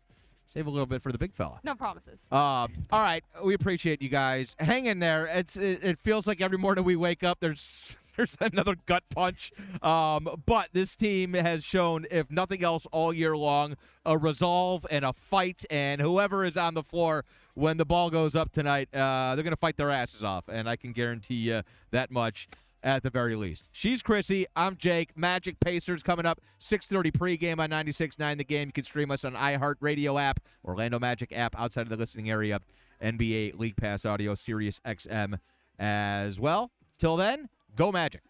Speaker 1: for the big fella.
Speaker 2: No promises.
Speaker 1: All right, we appreciate you guys. Hang in there. It feels like every morning we wake up, there's another gut punch. But this team has shown, if nothing else, all year long, a resolve and a fight. And whoever is on the floor when the ball goes up tonight, they're going to fight their asses off. And I can guarantee you that much at the very least. She's Chrissy. I'm Jake. Magic Pacers coming up. 6:30 pregame on 96.9 The Game. You can stream us on iHeartRadio app, Orlando Magic app outside of the listening area, NBA League Pass Audio, Sirius XM as well. Till then, go Magic.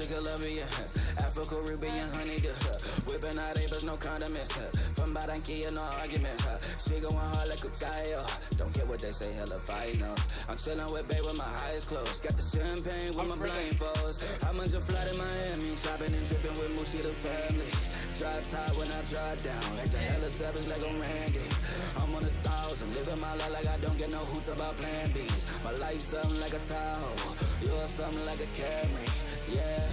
Speaker 9: Colombia, Afro Caribbean honeydew. Whipping out Abels, no condiments. From Barranquilla, no argument. She going hard like a gallo. Don't care what they say, hella fight, no. I'm chilling with babe with my eyes closed. Got the champagne with my blindfolds. How much a flight in Miami? Shopping and tripping with Moochie the family. Dry top when I dry down. Like the hella savage like I'm Randy. I'm on 1,000. Living my life like I don't get no hoots about plan B's. My life something like a Tahoe. Yours something like a Camry. Yeah.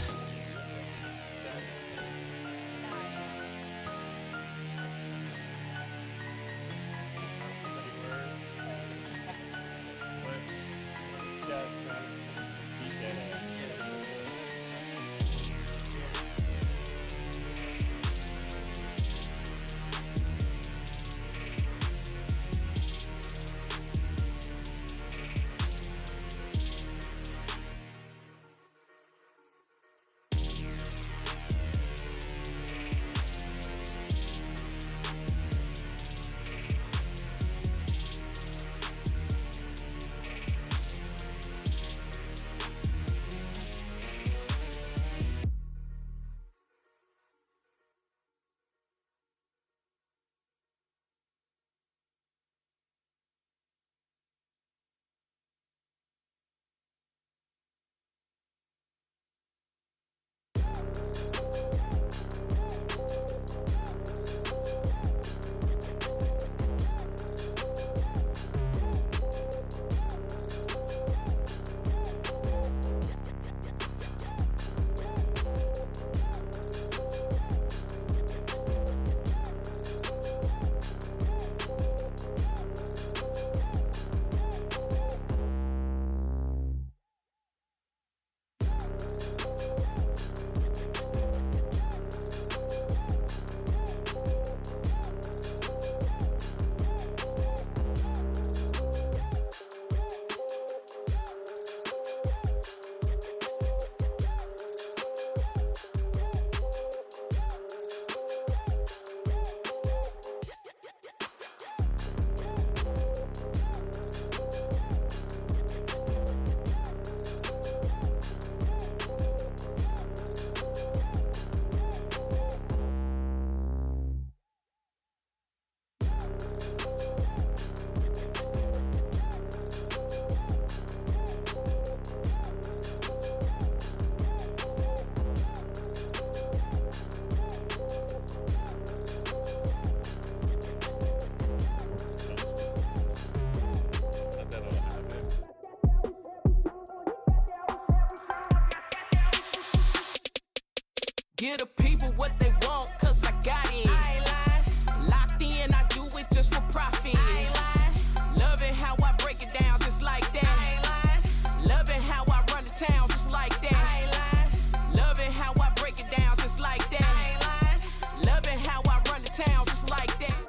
Speaker 10: Give the people what they want, cause I got it. I ain't lying. Locked in, I do it just for profit. I ain't lying. Love it how I break it down just like that. I ain't lying. Love it how I run the town just like that. I ain't lying. Love it how I break it down just like that. I ain't lying. Love it how I run the town just like that.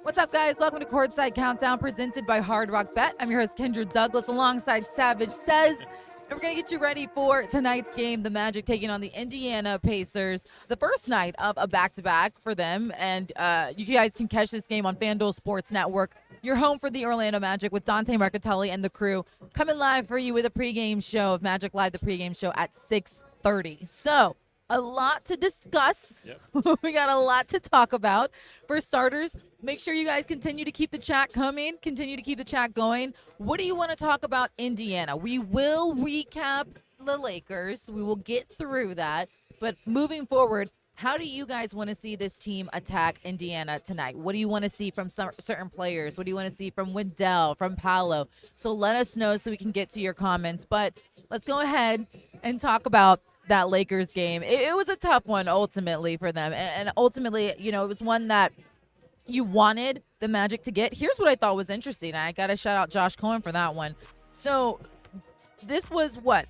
Speaker 11: What's up, guys? Welcome to Courtside Countdown, presented by Hard Rock Bet. I'm your host, Kendra Douglas, alongside Savage Says. And we're going to get you ready for tonight's game, the Magic taking on the Indiana Pacers. The first night of a back-to-back for them. And you guys can catch this game on FanDuel Sports Network. You're home for the Orlando Magic with Dante Marcatelli and the crew coming live for you with a pregame show of Magic Live, the pregame show at 6:30. So, a lot to discuss. Yep. We got a lot to talk about. For starters, make sure you guys continue to keep the chat coming, continue to keep the chat going. What do you want to talk about Indiana? We will recap the Lakers. We will get through that. But moving forward, how do you guys want to see this team attack Indiana tonight? What do you want to see from some certain players? What do you want to see from Wendell, from Paolo? So let us know so we can get to your comments. But let's go ahead and talk about that Lakers game. It was a tough one ultimately for them. And ultimately, you know, it was one that you wanted the Magic to get. Here's what I thought was interesting. I got to shout out Josh Cohen for that one. So this was what?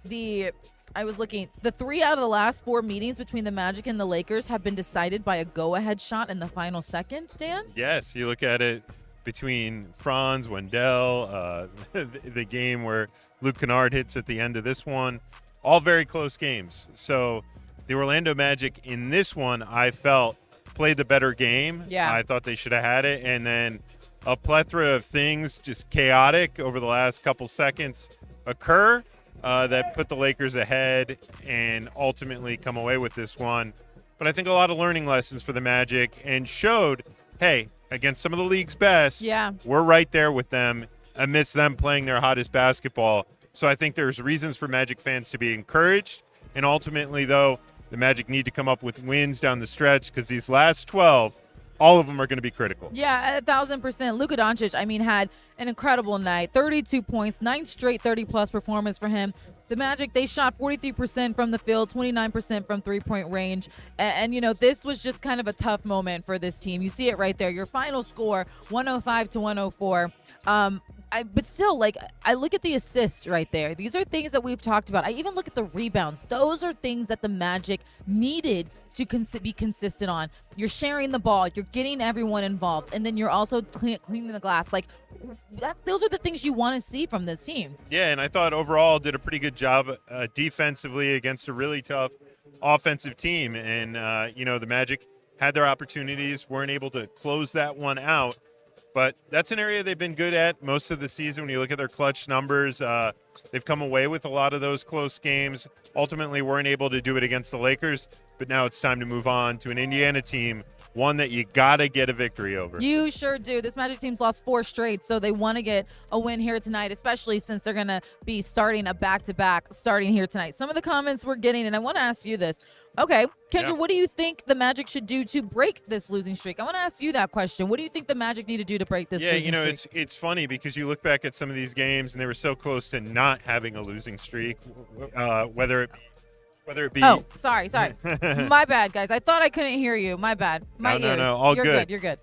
Speaker 11: I was looking. The 3 out of the last 4 meetings between the Magic and the Lakers have been decided by a go-ahead shot in the final seconds, Dan?
Speaker 3: Yes, you look at it between Franz, Wendell, the game where Luke Kennard hits at the end of this one. All very close games. So the Orlando Magic in this one, I felt, played the better game.
Speaker 11: Yeah.
Speaker 3: I thought they should have had it. And then a plethora of things, just chaotic over the last couple seconds, occur. that put the Lakers ahead and ultimately come away with this one. But I think a lot of learning lessons for the Magic and showed, hey, against some of the league's best, we're right there with them amidst them playing their hottest basketball. So I think there's reasons for Magic fans to be encouraged. And ultimately, though, the Magic need to come up with wins down the stretch because these last 12, all of them are going to be critical.
Speaker 11: Yeah, 1,000%. Luka Doncic, had an incredible night. 32 points, 9 straight 30-plus performance for him. The Magic, they shot 43% from the field, 29% from three-point range. And, this was just kind of a tough moment for this team. You see it right there. Your final score, 105-104. But still, I look at the assists right there. These are things that we've talked about. I even look at the rebounds. Those are things that the Magic needed to be consistent on. You're sharing the ball. You're getting everyone involved. And then you're also cleaning the glass. Those are the things you want to see from this team.
Speaker 3: Yeah, and I thought overall did a pretty good job defensively against a really tough offensive team. And, the Magic had their opportunities, weren't able to close that one out. But that's an area they've been good at most of the season. When you look at their clutch numbers, they've come away with a lot of those close games. Ultimately, weren't able to do it against the Lakers. But now it's time to move on to an Indiana team, one that you got to get a victory over.
Speaker 11: You sure do. This Magic team's lost 4 straight, so they want to get a win here tonight, especially since they're going to be starting a back-to-back starting here tonight. Some of the comments we're getting, and I want to ask you this. Okay, Kendra, what do you think the Magic should do to break this losing streak? I want to ask you that question. What do you think the Magic need to do to break this losing streak?
Speaker 3: It's funny because you look back at some of these games, and they were so close to not having a losing streak, whether it be.
Speaker 11: Oh, sorry. My bad, guys. I thought I couldn't hear you. My bad. My ears.
Speaker 3: No. All
Speaker 11: You're
Speaker 3: good.
Speaker 11: You're good.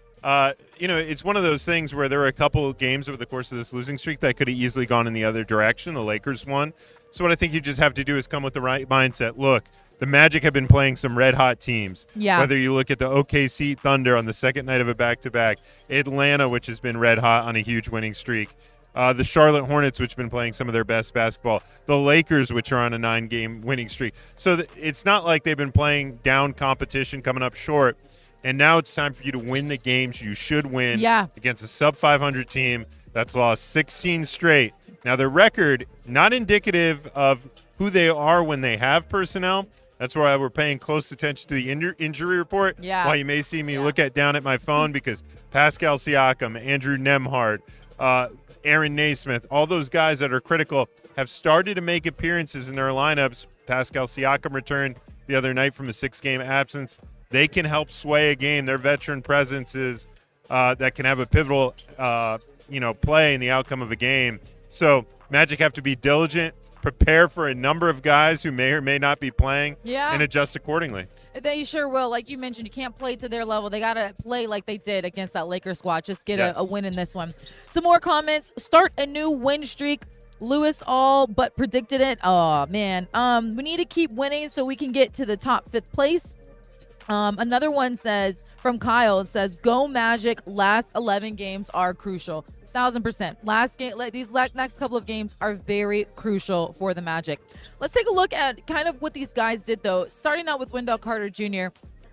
Speaker 3: It's one of those things where there were a couple of games over the course of this losing streak that could have easily gone in the other direction. The Lakers won. So what I think you just have to do is come with the right mindset. Look, the Magic have been playing some red-hot teams.
Speaker 11: Yeah.
Speaker 3: Whether you look at the OKC Thunder on the second night of a back-to-back, Atlanta, which has been red-hot on a huge winning streak, the Charlotte Hornets, which have been playing some of their best basketball, the Lakers, which are on a 9-game winning streak. So it's not like they've been playing down competition, coming up short. And now it's time for you to win the games you should win against a sub-500 team that's lost 16 straight. Now, their record, not indicative of who they are when they have personnel. That's why we're paying close attention to the injury report.
Speaker 11: Yeah.
Speaker 3: Why you may see me look down at my phone because Pascal Siakam, Andrew Nembhard, Aaron Naismith, all those guys that are critical have started to make appearances in their lineups. Pascal Siakam returned the other night from a 6-game absence. They can help sway a game. Their veteran presences that can have a pivotal, play in the outcome of a game. So Magic have to be diligent, prepare for a number of guys who may or may not be playing, and adjust accordingly.
Speaker 11: They sure will. Like you mentioned, you can't play to their level. They got to play like they did against that Lakers squad. Just get a win in this one. Some more comments. Start a new win streak. Lewis all but predicted it. Oh, man. We need to keep winning so we can get to the top 5th place. Another one says, from Kyle, it says, go Magic. Last 11 games are crucial. 1,000%. Last game, these next couple of games are very crucial for the Magic. Let's take a look at kind of what these guys did, though. Starting out with Wendell Carter Jr.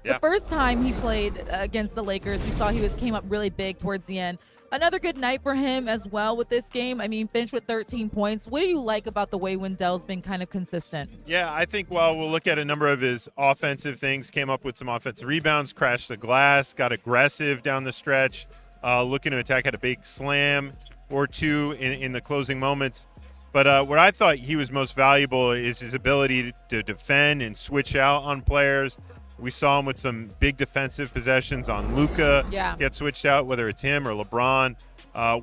Speaker 11: The first time he played against the Lakers, we saw he came up really big towards the end. Another good night for him as well with this game. Finished with 13 points. What do you like about the way Wendell's been kind of consistent?
Speaker 3: Yeah, I think while we'll look at a number of his offensive things, came up with some offensive rebounds, crashed the glass, got aggressive down the stretch, looking to attack, had a big slam or two in the closing moments. But what I thought he was most valuable is his ability to defend and switch out on players. We saw him with some big defensive possessions on Luka get switched out, whether it's him or LeBron.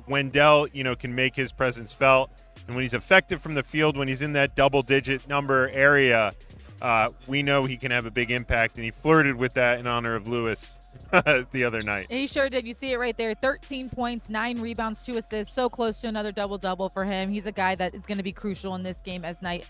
Speaker 3: Wendell, can make his presence felt. And when he's effective from the field, when he's in that double-digit number area, we know he can have a big impact. And he flirted with that in honor of Lewis the other night.
Speaker 11: He sure did. You see it right there. 13 points, 9 rebounds, 2 assists. So close to another double-double for him. He's a guy that is going to be crucial in this game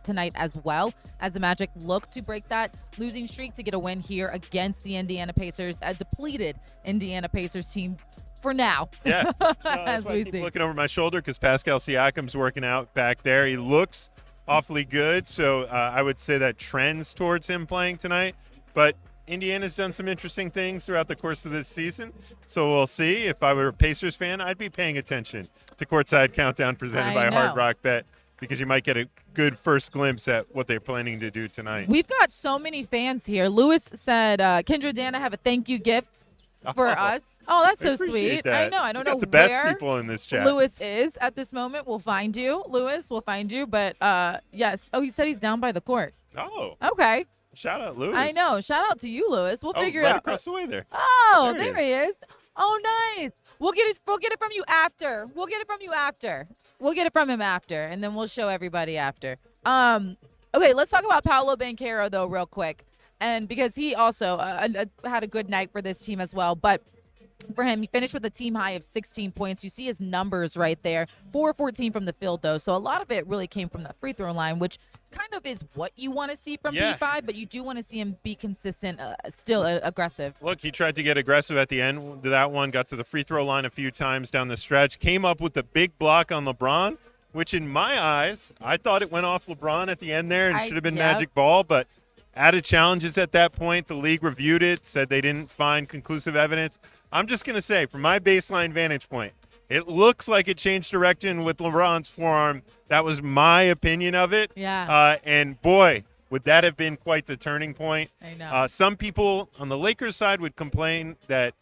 Speaker 11: tonight as well, as the Magic look to break that losing streak to get a win here against the Indiana Pacers, a depleted Indiana Pacers team for now.
Speaker 3: Yeah.
Speaker 11: As we see.
Speaker 3: Looking over my shoulder because Pascal Siakam's working out back there. He looks awfully good, so I would say that trends towards him playing tonight. But Indiana's done some interesting things throughout the course of this season, so we'll see. If I were a Pacers fan, I'd be paying attention to Courtside Countdown presented by Hard Rock Bet because you might get a good first glimpse at what they're planning to do tonight.
Speaker 11: We've got so many fans here. Lewis said, Kendra, Dan, I have a thank you gift for us. Oh, that's
Speaker 3: I
Speaker 11: so
Speaker 3: appreciate
Speaker 11: sweet.
Speaker 3: that.
Speaker 11: I know. I don't
Speaker 3: We got
Speaker 11: know
Speaker 3: the best
Speaker 11: where
Speaker 3: people in this chat.
Speaker 11: Lewis is at this moment. We'll find you. Lewis, we'll find you. But yes. Oh, he said he's down by the court.
Speaker 3: Oh,
Speaker 11: Okay.
Speaker 3: shout out Lewis.
Speaker 11: I know. Shout out to you, Lewis. We'll figure
Speaker 3: right
Speaker 11: it out.
Speaker 3: across the way there.
Speaker 11: Oh,
Speaker 3: There
Speaker 11: there
Speaker 3: he
Speaker 11: he is. Oh, nice. We'll get it from you after. We'll get it from you after. We'll get it from him after, and then we'll show everybody after. Okay, let's talk about Paolo Banchero, though, real quick. And because he also had a good night for this team as well. But for him, he finished with a team high of 16 points. You see his numbers right there. 4-14 from the field, though. So a lot of it really came from the free throw line, which kind of is what you want to see from
Speaker 3: Yeah.
Speaker 11: P5, but you do want to see him be consistent, still aggressive.
Speaker 3: Look, he tried to get aggressive at the end. That one got to the free throw line a few times down the stretch. Came up with the big block on LeBron, which in my eyes, I thought it went off LeBron at the end there and should have been
Speaker 11: yep.
Speaker 3: magic ball, but added challenges at that point. The league reviewed it, said they didn't find conclusive evidence. I'm just going to say, from my baseline vantage point, it looks like it changed direction with LeBron's forearm. That was my opinion of it.
Speaker 11: Yeah.
Speaker 3: And boy, would that have been quite the turning point.
Speaker 11: I know.
Speaker 3: Some people on the Lakers side would complain that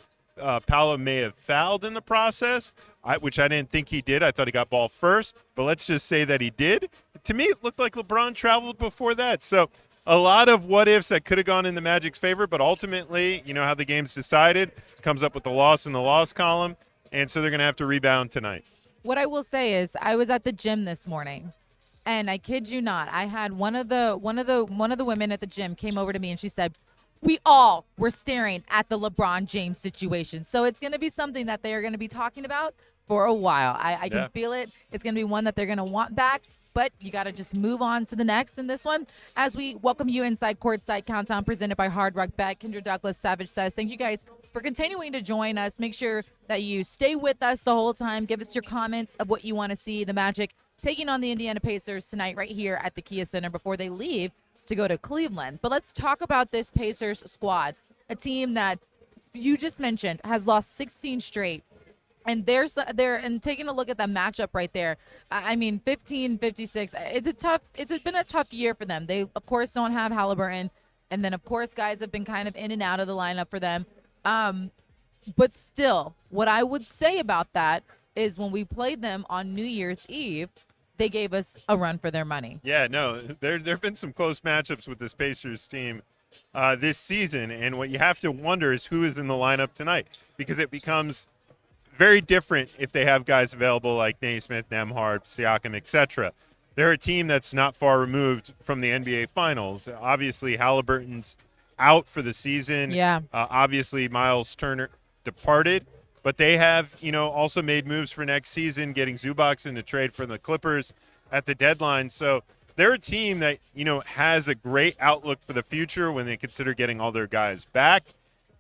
Speaker 3: Paolo may have fouled in the process, which I didn't think he did. I thought he got ball first, but let's just say that he did. To me, it looked like LeBron traveled before that. So a lot of what ifs that could have gone in the Magic's favor, but ultimately, you know how the game's decided, comes up with the loss in the loss column, and so they're going to have to rebound tonight.
Speaker 11: What I will say is I was at the gym this morning, and I kid you not, I had one of the women at the gym came over to me and she said, we all were staring at the LeBron James situation. So it's going to be something that they are going to be talking about for a while. I can feel it. It's going to be one that they're going to want back. But you got to just move on to the next in this one. As we welcome you inside Courtside Countdown presented by Hard Rock Bet. Kendra Douglas Savage says, thank you guys for continuing to join us. Make sure that you stay with us the whole time. Give us your comments of what you want to see the Magic taking on the Indiana Pacers tonight right here at the Kia Center before they leave to go to Cleveland. But let's talk about this Pacers squad, a team that you just mentioned has lost 16 straight. And and taking a look at that matchup right there, I mean, 15-56. It's been a tough year for them. They of course don't have Halliburton, and then of course guys have been kind of in and out of the lineup for them. But still, what I would say about that is when we played them on New Year's Eve, they gave us a run for their money.
Speaker 3: Yeah, no, there have been some close matchups with this Pacers team this season, and what you have to wonder is who is in the lineup tonight, because it becomes very different if they have guys available like Naismith, Nembhard, Siakam, etc. They're a team that's not far removed from the NBA Finals. Obviously, Halliburton's out for the season.
Speaker 11: Yeah.
Speaker 3: Obviously, Miles Turner departed, but they have, also made moves for next season, getting Zubac in a trade for the Clippers at the deadline. So they're a team that, has a great outlook for the future when they consider getting all their guys back.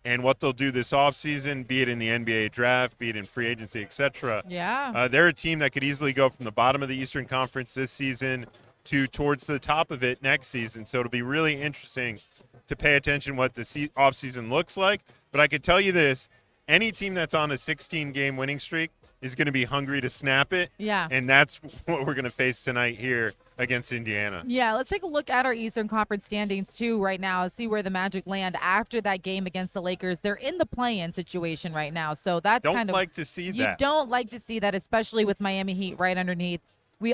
Speaker 3: And what they'll do this offseason, be it in the NBA draft, be it in free agency, etc.
Speaker 11: Yeah.
Speaker 3: They're a team that could easily go from the bottom of the Eastern Conference this season to towards the top of it next season. So it'll be really interesting to pay attention what the offseason looks like. But I could tell you this, any team that's on a 16-game winning streak is going to be hungry to snap it.
Speaker 11: Yeah.
Speaker 3: And that's what we're going to face tonight here against Indiana.
Speaker 11: Yeah, let's take a look at our Eastern Conference standings, too, right now. See where the Magic land after that game against the Lakers. They're in the play-in situation right now, so that's
Speaker 3: Don't
Speaker 11: kind of...
Speaker 3: like to see that.
Speaker 11: You don't like to see that, especially with Miami Heat right underneath.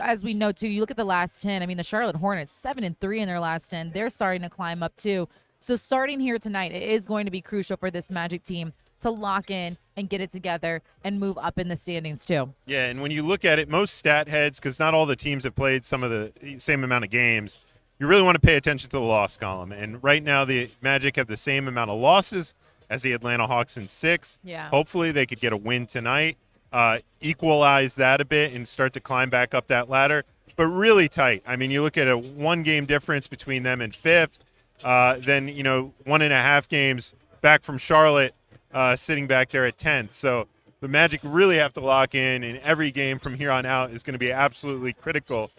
Speaker 11: As we know, too, you look at the last 10. I mean, the Charlotte Hornets, 7-3 in their last 10. They're starting to climb up, too. So starting here tonight, it is going to be crucial for this Magic team to lock in and get it together and move up in the standings too.
Speaker 3: Yeah, and when you look at it, most stat heads, because not all the teams have played some of the same amount of games, you really want to pay attention to the loss column. And right now the Magic have the same amount of losses as the Atlanta Hawks in 6.
Speaker 11: Yeah.
Speaker 3: Hopefully they could get a win tonight, equalize that a bit and start to climb back up that ladder. But really tight. I mean, you look at a 1-game difference between them and 5th, then, 1.5 games back from Charlotte, sitting back there at 10th. So the Magic really have to lock in, and every game from here on out is going to be absolutely critical.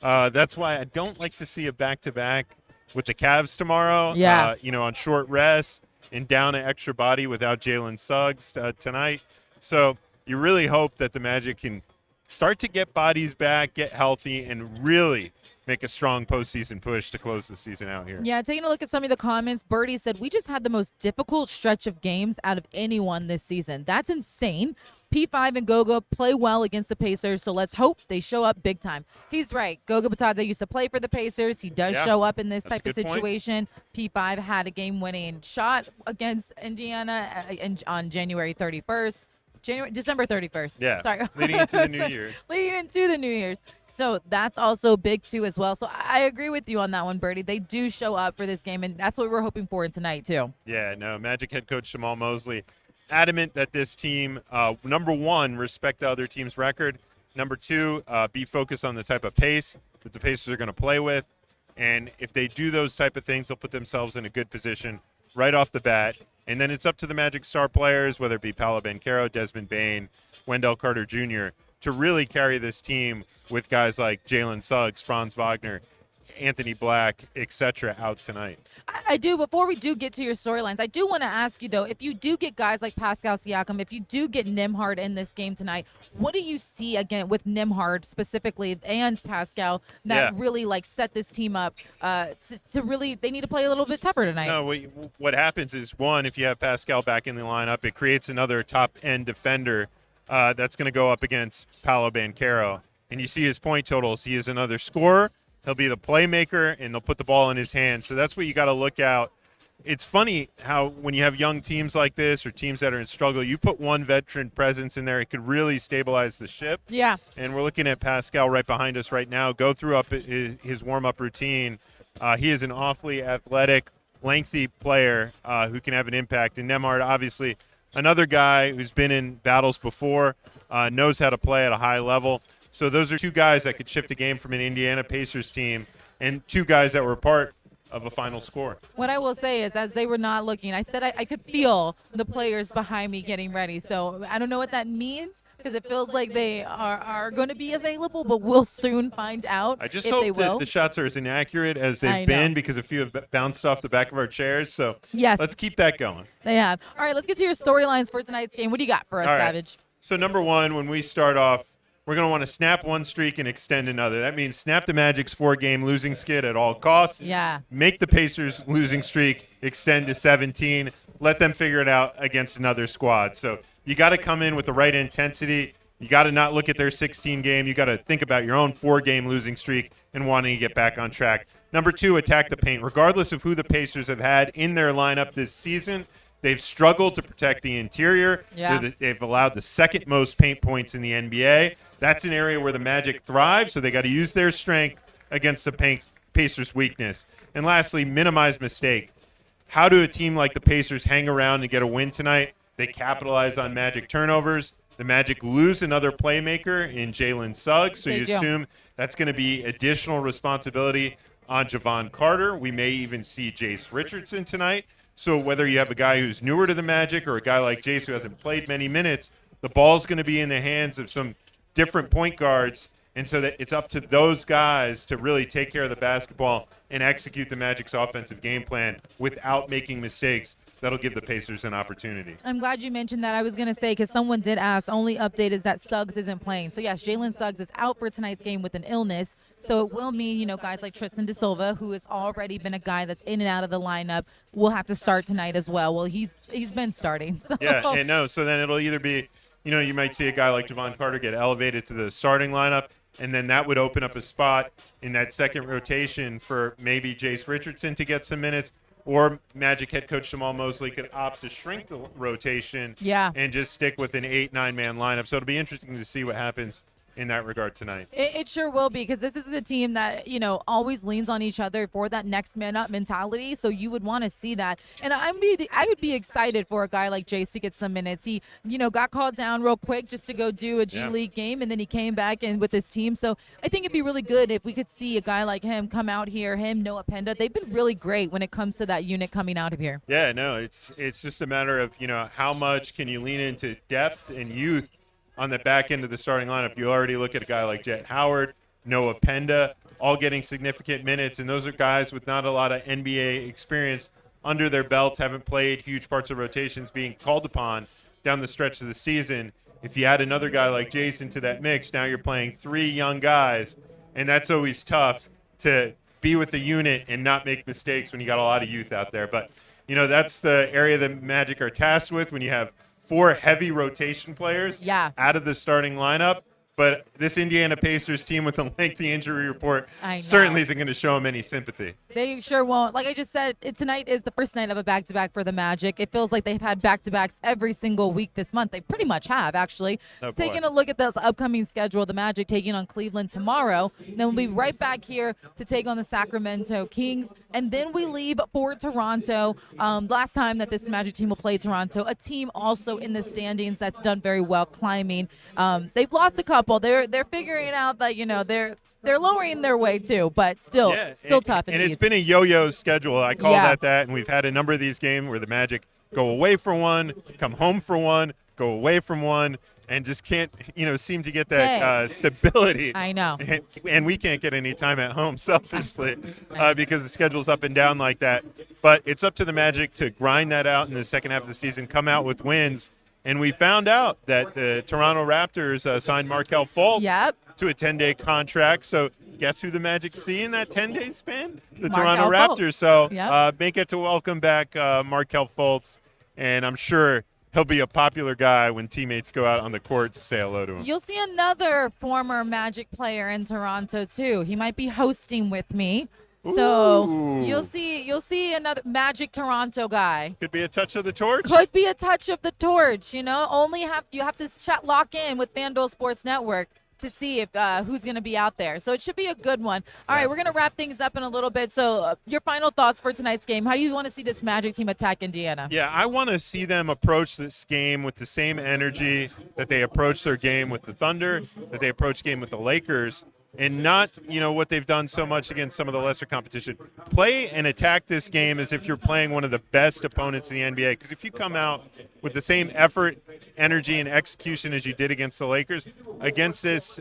Speaker 3: That's why I don't like to see a back-to-back with the Cavs tomorrow.
Speaker 11: Yeah.
Speaker 3: On short rest and down an extra body without Jalen Suggs tonight. So you really hope that the Magic can start to get bodies back, get healthy, and really make a strong postseason push to close the season out here.
Speaker 11: Yeah, taking a look at some of the comments, Birdie said, we just had the most difficult stretch of games out of anyone this season. That's insane. P5 and Goga play well against the Pacers, so let's hope they show up big time. He's right. Goga Batadze used to play for the Pacers. He does show up in this type of situation. P5 had a game-winning shot against Indiana on January 31st. December 31st.
Speaker 3: Yeah.
Speaker 11: Sorry.
Speaker 3: Leading into the new year.
Speaker 11: Leading into the New Year's. So that's also big, too, as well. So I agree with you on that one, Birdie. They do show up for this game, and that's what we're hoping for tonight, too.
Speaker 3: Yeah, no, Magic head coach Jamal Mosley adamant that this team, number one, respect the other team's record. Number two, be focused on the type of pace that the Pacers are going to play with. And if they do those type of things, they'll put themselves in a good position right off the bat. And then it's up to the Magic star players, whether it be Paolo Banchero, Desmond Bane, Wendell Carter Jr., to really carry this team with guys like Jalen Suggs, Franz Wagner, Anthony Black, etc. out tonight.
Speaker 11: I do. Before we do get to your storylines, I do want to ask you, though, if you do get guys like Pascal Siakam, if you do get Nembhard in this game tonight, what do you see, again, with Nembhard specifically and Pascal that really, like, set this team up to really – they need to play a little bit tougher tonight?
Speaker 3: No, what happens is, one, if you have Pascal back in the lineup, it creates another top-end defender that's going to go up against Paolo Banchero. And you see his point totals. He is another scorer. He'll be the playmaker, and they'll put the ball in his hands. So that's what you got to look out. It's funny how when you have young teams like this or teams that are in struggle, you put one veteran presence in there, it could really stabilize the ship.
Speaker 11: Yeah.
Speaker 3: And we're looking at Pascal right behind us right now. Go through his warm-up routine. He is an awfully athletic, lengthy player who can have an impact. And Nembhard, obviously, another guy who's been in battles before, knows how to play at a high level. So those are two guys that could shift a game from an Indiana Pacers team and two guys that were part of a final score.
Speaker 11: What I will say is, as they were not looking, I said I could feel the players behind me getting ready. So I don't know what that means because it feels like they are going to be available, but we'll soon find out
Speaker 3: I just
Speaker 11: if they
Speaker 3: hope
Speaker 11: will.
Speaker 3: that the shots are as inaccurate as they've been because a few have bounced off the back of our chairs. So let's keep that going.
Speaker 11: They have. All right, let's get to your storylines for tonight's game. What do you got for us, Savage?
Speaker 3: So number one, when we start off, we're going to want to snap one streak and extend another. That means snap the Magic's 4-game losing skid at all costs.
Speaker 11: Yeah.
Speaker 3: Make the Pacers' losing streak extend to 17. Let them figure it out against another squad. So you got to come in with the right intensity. You got to not look at their 16 game. You got to think about your own 4-game losing streak and wanting to get back on track. Number two, attack the paint. Regardless of who the Pacers have had in their lineup this season, they've struggled to protect the interior.
Speaker 11: Yeah.
Speaker 3: They've allowed the second most paint points in the NBA. That's an area where the Magic thrive, so they got to use their strength against the Pacers' weakness. And lastly, minimize mistake. How do a team like the Pacers hang around and get a win tonight? They capitalize on Magic turnovers. The Magic lose another playmaker in Jalen Suggs, so you assume that's going to be additional responsibility on Javon Carter. We may even see Jace Richardson tonight. So whether you have a guy who's newer to the Magic or a guy like Jace who hasn't played many minutes, the ball's going to be in the hands of some different point guards, and so that it's up to those guys to really take care of the basketball and execute the Magic's offensive game plan without making mistakes. That'll give the Pacers an opportunity.
Speaker 11: I'm glad you mentioned that. I was going to say, because someone did ask, only update is that Suggs isn't playing. So, yes, Jalen Suggs is out for tonight's game with an illness. So it will mean, guys like Tristan De Silva, who has already been a guy that's in and out of the lineup, will have to start tonight as well. Well, he's been starting. So.
Speaker 3: Yeah, and no, so then it'll either be, you might see a guy like Javon Carter get elevated to the starting lineup, and then that would open up a spot in that second rotation for maybe Jace Richardson to get some minutes, or Magic head coach Jamal Mosley could opt to shrink the rotation and just stick with an 8-9-man lineup. So it'll be interesting to see what happens in that regard tonight.
Speaker 11: It sure will be, because this is a team that, always leans on each other for that next man up mentality. So you would want to see that. And I would be excited for a guy like Jace to get some minutes. He, got called down real quick just to go do a G League game, and then he came back in with his team. So I think it'd be really good if we could see a guy like him come out here, Noah Penda. They've been really great when it comes to that unit coming out of here.
Speaker 3: Yeah, no, it's just a matter of, how much can you lean into depth and youth on the back end of the starting lineup. You already look at a guy like Jet Howard, Noah Penda, all getting significant minutes, and those are guys with not a lot of NBA experience under their belts, haven't played huge parts of rotations, being called upon down the stretch of the season. if you add another guy like Jason to that mix, now you're playing 3 young guys, and that's always tough to be with the unit and not make mistakes when you got a lot of youth out there. But, that's the area that Magic are tasked with when you have 4 heavy rotation players out of the starting lineup. But this Indiana Pacers team with a lengthy injury report certainly isn't going to show them any sympathy.
Speaker 11: They sure won't. Like I just said, tonight is the first night of a back-to-back for the Magic. It feels like they've had back-to-backs every single week this month. They pretty much have, actually. Taking a look at this upcoming schedule, the Magic taking on Cleveland tomorrow. Then we'll be right back here to take on the Sacramento Kings. And then we leave for Toronto. Last time that this Magic team will play Toronto, a team also in the standings that's done very well climbing. They've lost a couple. They're figuring out that they're lowering their way too, but still tough.
Speaker 3: And it's been a yo-yo schedule. I call that, and we've had a number of these games where the Magic go away for one, come home for one, go away from one, and just can't seem to get that stability.
Speaker 11: I know.
Speaker 3: And we can't get any time at home, selfishly, because the schedule's up and down like that. But it's up to the Magic to grind that out in the second half of the season, come out with wins. And we found out that the Toronto Raptors signed Markelle Fultz to a 10-day contract. So guess who the Magic see in that 10-day span? The Toronto Raptors. So may get to welcome back Markelle Fultz. And I'm sure he'll be a popular guy when teammates go out on the court to say hello to him.
Speaker 11: You'll see another former Magic player in Toronto, too. He might be hosting with me. So you'll see another Magic Toronto guy.
Speaker 3: Could be a touch of the torch.
Speaker 11: Could be a touch of the torch. You have to lock in with FanDuel Sports Network to see if who's going to be out there. So it should be a good one. All right, we're going to wrap things up in a little bit. So your final thoughts for tonight's game. How do you want to see this Magic team attack Indiana?
Speaker 3: Yeah, I want to see them approach this game with the same energy that they approached their game with the Thunder, that they approached game with the Lakers. And not, what they've done so much against some of the lesser competition. Play and attack this game as if you're playing one of the best opponents in the NBA. Because if you come out with the same effort, energy, and execution as you did against the Lakers, against this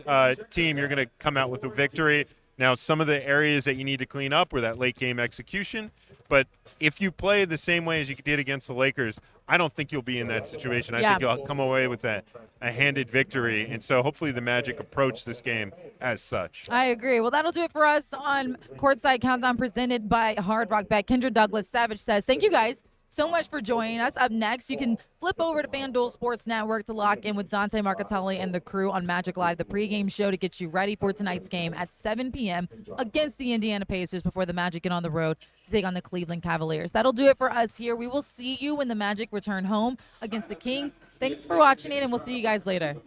Speaker 3: team, you're going to come out with a victory. Now, some of the areas that you need to clean up were that late game execution. But if you play the same way as you did against the Lakers, I don't think you'll be in that situation. I think you'll come away with a handed victory. And so hopefully the Magic approach this game as such.
Speaker 11: I agree. Well, that'll do it for us on Courtside Countdown presented by Hard Rock Bet. Kendra Douglas Savage says, thank you guys so much for joining us. Up next, you can flip over to FanDuel Sports Network to lock in with Dante Marcatelli and the crew on Magic Live, the pregame show to get you ready for tonight's game at 7 p.m. against the Indiana Pacers before the Magic get on the road to take on the Cleveland Cavaliers. That'll do it for us here. We will see you when the Magic return home against the Kings. Thanks for watching it, and we'll see you guys later.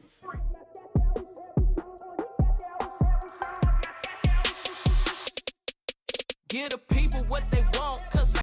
Speaker 10: Give the people what they want.